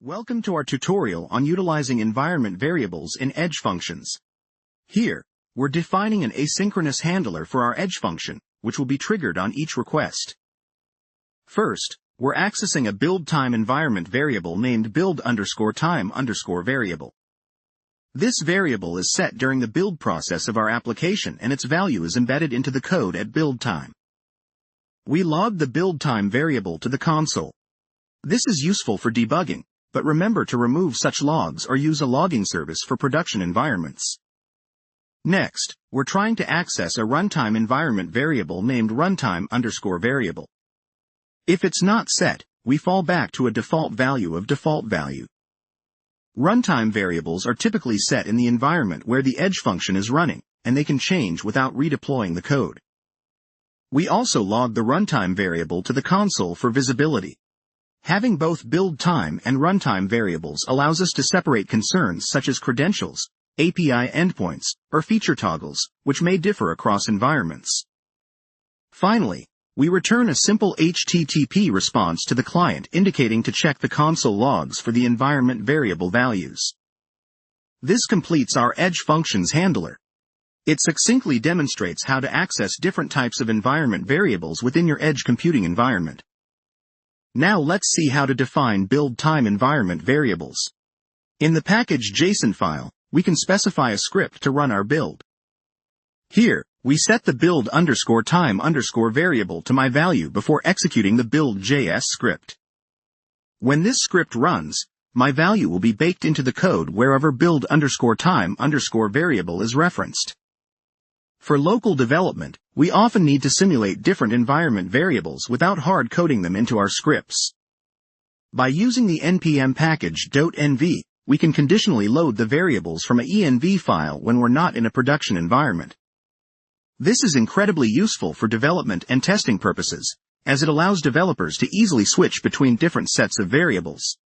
Welcome to our tutorial on utilizing environment variables in edge functions. Here, we're defining an asynchronous handler for our edge function, which will be triggered on each request. First, we're accessing a build time environment variable named build_time_variable. This variable is set during the build process of our application and its value is embedded into the code at build time. We log the build time variable to the console. This is useful for debugging, but remember to remove such logs or use a logging service for production environments. Next, we're trying to access a runtime environment variable named runtime_variable. If it's not set, we fall back to a default value of default value. Runtime variables are typically set in the environment where the edge function is running, and they can change without redeploying the code. We also log the runtime variable to the console for visibility. Having both build time and runtime variables allows us to separate concerns such as credentials, API endpoints, or feature toggles, which may differ across environments. Finally, we return a simple HTTP response to the client indicating to check the console logs for the environment variable values. This completes our edge functions handler. It succinctly demonstrates how to access different types of environment variables within your edge computing environment. Now let's see how to define build time environment variables. In the package JSON file, we can specify a script to run our build. Here, we set the build_time_ variable to my value before executing the build.js script. When this script runs, my value will be baked into the code wherever build_time_ variable is referenced. For local development, we often need to simulate different environment variables without hard coding them into our scripts. By using the npm package .env, we can conditionally load the variables from a env file when we're not in a production environment. This is incredibly useful for development and testing purposes, as it allows developers to easily switch between different sets of variables.